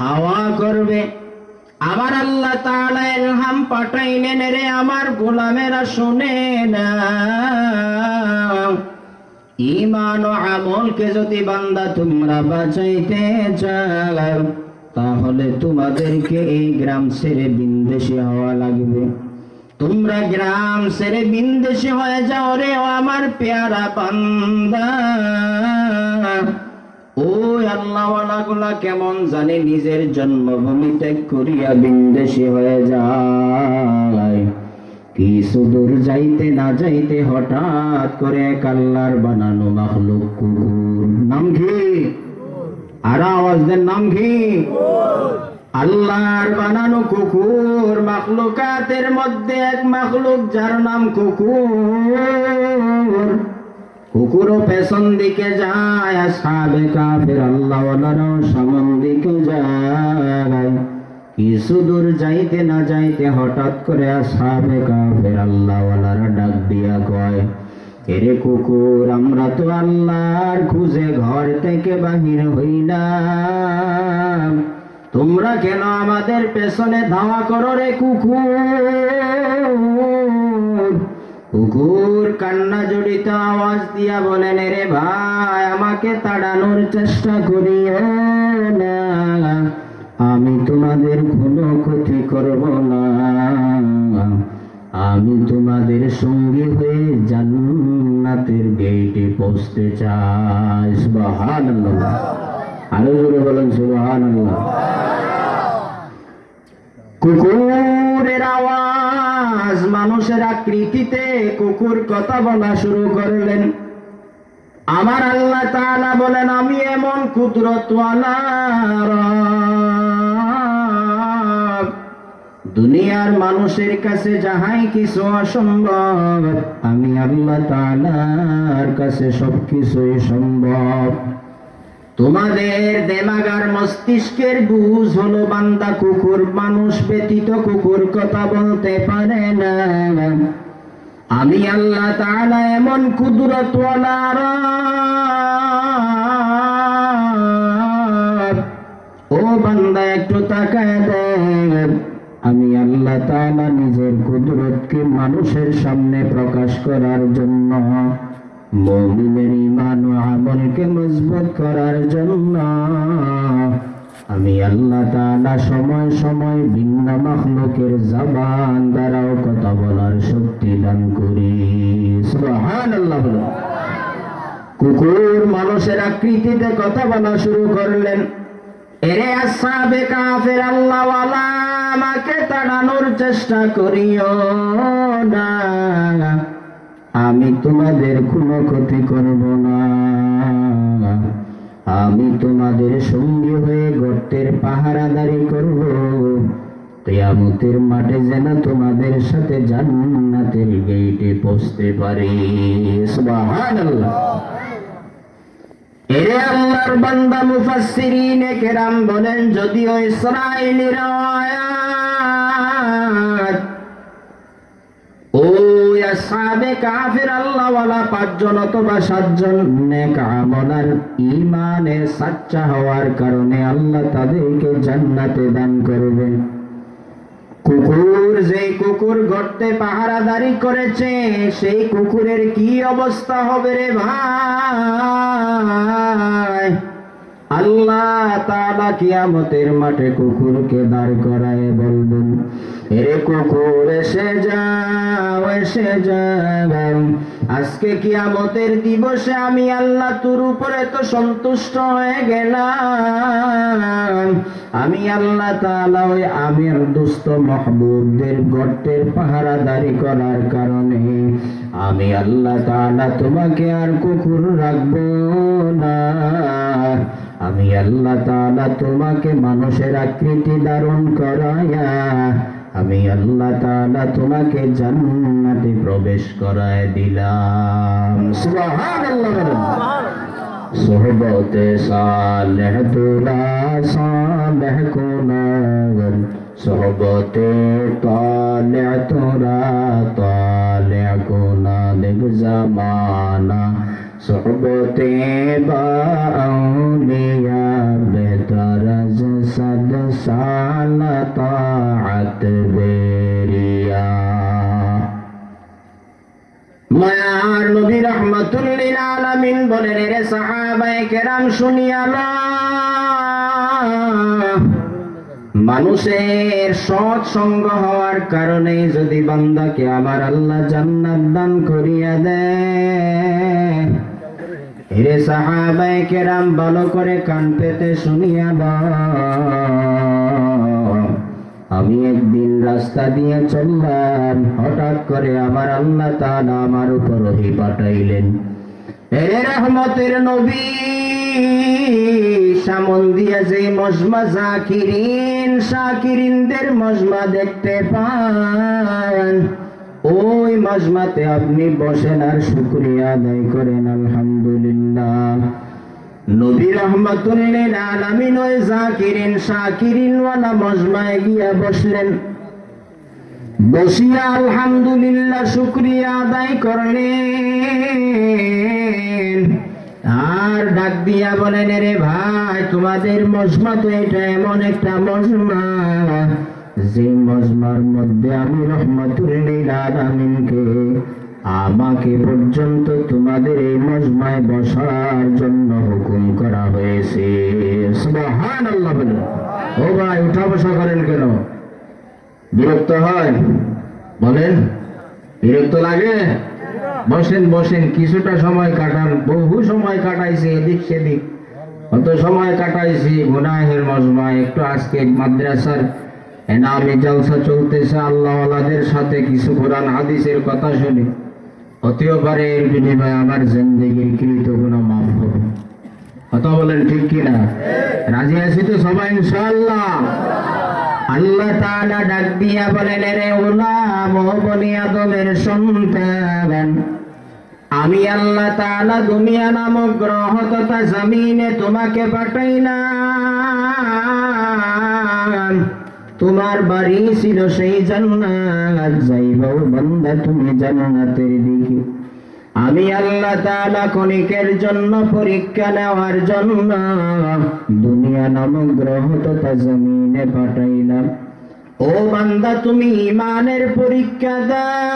হাওয়া করবে। আবার আল্লাহ তাআলা ইলহাম পাঠাইলেন, রে আমার গোলামেরা শুনে না, ঈমান ও আমলকে যদি বান্দা তোমরা বাঁচাইতে চাও তাহলে তোমাদেরকে এই গ্রাম ছেড়ে বিন্দেশী হওয়া লাগবে। তোমরা গ্রাম ছেড়ে বিন্দেশী হয়ে যাও রে আমার পেয়ারা বান্দা। ওই আল্লাহওয়ালা গুলা কেমন জানি নিজের জন্মভূমি ত্যাগ করিয়া বিন্দেশী হয়ে যায়। কিছু দূর যাইতে না যাইতে হঠাৎ করে এক আল্লাহর বানানো মাখলুক কুকুর, নাম কি? আর আওয়াজ দেন, নাম কি? আল্লাহর বানানো কুকুর, মাখলুকাতের মধ্যে এক মাখলুক যার নাম কুকুর। কুকুরও পেছন দিকে যায়, আসহাবে কাফের আল্লাহওয়ালারাও সামন দিকে যায়। কিছু দূর যাইতে না যাইতে হঠাৎ করে আসহাবে কাফের আল্লাহওয়ালারা ডাক দিয়া কয়, এরে কুকুর, আমরা তো আল্লাহর খুঁজে ঘর থেকে বাহির হইলাম, তোমরা কেন আমাদের পেছনে ধাওয়া করো রে কুকুর? কুকুর কান্না জড়িত আওয়াজ দিয়া বলেন, রে ভাই, আমাকে তাড়ানোর চেষ্টা করিও না, আমি তোমাদের কোনো ক্ষতি করব না, আমি তোমাদের সঙ্গী হয়ে জান্নাতের গেটে পৌঁছতে চাই। সুবহানাল্লাহ, আরো জোরে বলেন সুবহানাল্লাহ। কুকুরের আওয়াজ, মানুষের আকৃতিতে কুকুর কথা বলা শুরু করলেন। আমার আল্লাহ তাআলা বলেন, আমি এমন কুদরতওয়ালা রব, দুনিয়ার মানুষের কাছে যাহাই কিছু অসম্ভব, আমি আল্লাহ তাআলার কাছে সবকিছুই সম্ভব। তোমাদের দেমাগার মস্তিষ্কের বুঝ হলো বান্দা কুকুর, মানুষ ব্যতীত কুকুর কথা বলতে পারে না। আমি আল্লাহ তাআলা এমন কুদরতওয়ালা রব। ও বান্দা, একটু তাকায় দেখ, আমি আল্লাহ তাআলা নিজের কুদরতকে মানুষের সামনে প্রকাশ করার জন্য, মুমিনের ঈমান ও আমলকে মজবুত করার জন্য আমি আল্লাহ তাআলা সময় সময় ভিন্ন মাখলুকের জবান দ্বারাও কথা বলার শক্তি দান করি। সুবহানাল্লাহ। কুকুর মানুষের আকৃতিতে কথা বলা শুরু করলেন। এরে আসহাবে কাফের আল্লাহওয়ালা, আমাকে তাড়ানোর চেষ্টা করিও না, আমি তোমাদের কোনো ক্ষতি করব না, আমি তোমাদের সঙ্গী হয়ে গর্তের পাহারাদারি করব, কিয়ামতের মাঠে যেন তোমাদের সাথে জান্নাতের গেটে পৌঁছতে পারি। সুবহানাল্লাহ। এরে আল্লাহর বান্দা, মুফাসসিরিনে কেরাম বলেন, যদিও ইসরাঈলী রাওয়ায়াত ওই আসহাবে কাফের আল্লাহওয়ালা 5 জন অথবা 7 জন নেক আমলার ঈমানে সাচ্চা হওয়ার কারণে আল্লাহ তাদেরকে জান্নাতে দান করবেন। কুকুর, যেই কুকুর গর্তে পাহারাদারি করেছে, সেই কুকুরের কি অবস্থা হবে রে ভাই? আল্লাহ তাআলা কিয়ামতের মাঠে কুকুরকে দাঁড় করায় বলবেন, এরে কুকুর, এসে যাও, এসে যাও, আজকে কিয়ামতের দিবসে আমি আল্লাহ তোর উপরে তো সন্তুষ্ট হয়ে গেলাম। আমি আল্লাহ তাআলা ওই আমির দুস্থ মাহবুবদের গর্তের পাহারাদারি করার কারণে আমি আল্লাহ তাআলা তোমাকে আর কুকুর রাখবো না। আমি আল্লাহ তাআলা তোমাকে মানুষের আকৃতি ধারণ করায়া আমি আল্লাহ তাআলা তোমাকে জান্নাতে প্রবেশ করায় দিলাম। সুবহানাল্লাহ। সোহবতে সালেহ তোরা সালেহ কোনার, সোহবতে তালে তোরা তালে কোনা, দেখ জামানা সোহবতে বা আউলিয়া বেহতর সদ তাআত বেরিয়া। মায়ার নবী রাহমাতুল লিল আলামিন বলেন, রে সাহাবায়ে কেরাম শুনিয়া লও, মানুষের সৎ সঙ্গ হওয়ার কারণে যদি বান্দাকে আমার আল্লাহ জান্নাত দান করিয়া দেয়, রে সাহাবায়ে কেরাম ভালো করে কান পেতে শুনিয়া দাও। আমি একদিন রাস্তা দিয়ে চললাম, হঠাৎ করে আমার আল্লাহ তাআলা আমার উপর ওহী পাঠাইলেন। হে রহমতের নবী, সামন দিয়া যে মজমা জাকিরিন শাকিরিনদের মজমা দেখতে পান, ওই মজমাতে আপনি বসেন আর শুকরিয়া আদায় করেন আলহামদুলিল্লাহ। নবী রাহমাতুল লিল আলামিন ওই জাকিরিন শাকিরিন ওয়ালা মজমায় গিয়া বসলেন। বসিয়া আলহামদুলিল্লাহ শুকরিয়া আদায় করলেন আর ডাক দিয়া বলেন, রে ভাই, তোমাদের মজমা তো এটা এমন একটা মজমা যে মজমার মধ্যে আমি রাহমাতুল লিল আলামিনকে আমাকে পর্যন্ত তোমাদের এই মজমায় বসার জন্য হুকুম করা হয়েছে। সুবহানাল্লাহ বলেন। ও ভাই, উঠা বসা করেন কেন? বিরক্ত হয়? বলেন, বিরক্ত লাগে? বসেন বসেন, কিছুটা সময় কাটান। বহু সময় কাটাইছি এদিক সেদিক, কত সময় কাটাইছি গুনাহের মজমায়। একটু আজকে মাদ্রাসার এনামে জলসা চলতেছে, আল্লাহওয়ালাদের সাথে কিছু কোরআন হাদিসের কথা শুনি, হতেও পারে এর বিনিময়ে আমার জিন্দেগির কৃত গুনাহ মাফ হবে। কথা বলেন ঠিক কিনা? রাজি আছি তো সবাই ইনশাআল্লাহ? আল্লাহ তাআলা ডাক দিয়া বলেন, রে গোলাম ও বনি আদমের সন্তান, আমি আল্লাহ তাআলা দুনিয়া নামক গ্রহ তথা জমিনে তোমাকে পাঠাইলাম। তোমার বাড়ি ছিল সেই জান্নাত, যাইবাও বান্দা তুমি জান্নাতের দিকে। আমি আল্লাহ তাআলা ক্ষণিকের জন্য পরীক্ষা নেওয়ার জন্য দুনিয়া নামক গ্রহ তথা জমিনে পাঠাইলাম। ও বান্দা, তুমি ঈমানের পরীক্ষা দাও,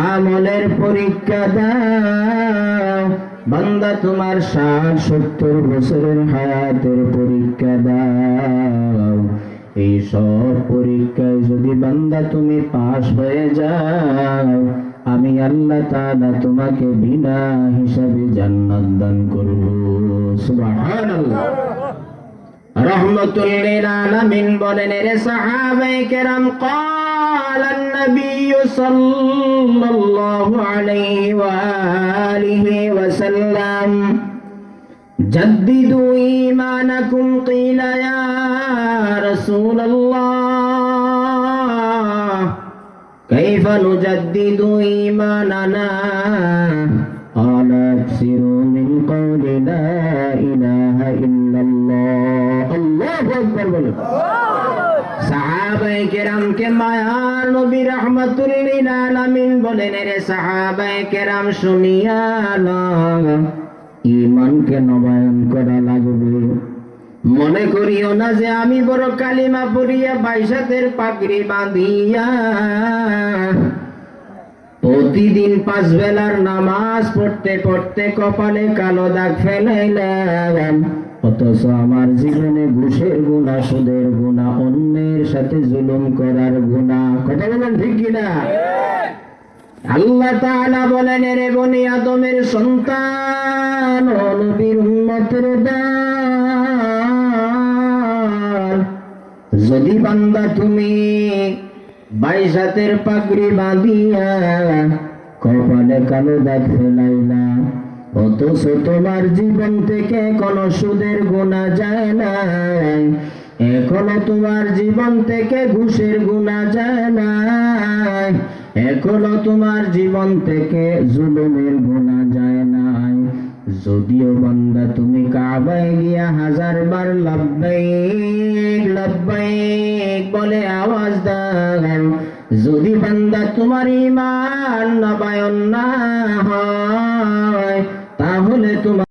আমলের পরীক্ষা দাও। বান্দা, তোমার 60-70 বছরের হায়াতের পরীক্ষা দাও। এই সব পরীক্ষায় যদি বান্দা তুমি পাস হয়ে যাও, আমি আল্লাহ তাআলা তোমাকে বিনা হিসাবে জান্নাত দান করব। সুবহানাল্লাহ। রাহমাতুল লিল আলামিন বলেন, রে সাহাবায়ে কেরাম, ক্বালান নবী সাল্লাল্লাহু আলাইহি ওয়া আলিহি ওয়া সাল্লাম, জাদ্দিদু ঈমানাকুম। ক্বিলা ইয়া রাসূলাল্লাহ, কাইফা নুজাদ্দিদু ঈমানানা? ক্বালা আকসিরু মিন কওলি লা ইলাহা ইল্লাল্লাহ। আল্লাহু আকবার বলেন। সাহাবায়ে কেরামকে মায়ার নবী রাহমাতুল লিল আলামিন বলেন, রে সাহাবায়ে কেরাম শুনিয়া লও, ঈমানকে নবায়ন করা লাগবে। মনে করিও না যে আমি বড় কালিমা পড়িয়া বাইশাতের পাগড়ি বাঁধিয়া প্রতিদিন 5 বেলার নামাজ পড়তে পড়তে কপালে কালো দাগ ফেলাইলাম, অথচ আমার জীবনে ঘুষের গুনাহ, সুদের গুনাহ, অন্যের সাথে জুলুম করার গুনাহ। কথা বলেন ঠিক কিনা? আল্লাহ তাআলা বলেন, রে বনি আদমের সন্তান ও নবীর উম্মতের দল, যদি বান্দা তুমি 22 হাতের পাগড়ি বাঁধিয়া কপালে কালো দাগ ফেলাইলা, অথচ তোমার জীবন থেকে কোন সুদের গুনাহ যায় নাই, এখনো তোমার জীবন থেকে ঘুষের গুনাহ যায় নাই, এখনো তোমার জীবন থেকে জুলুমের গুনাহ যায় নাই। যদিও বান্দা তুমি কাবায় গিয়া 1000 বার লাব্বাইক লাব্বাইক বলে আওয়াজ দাও, যদি বান্দা তোমার ঈমান নবায়ন না হয়, তাহলে তোমার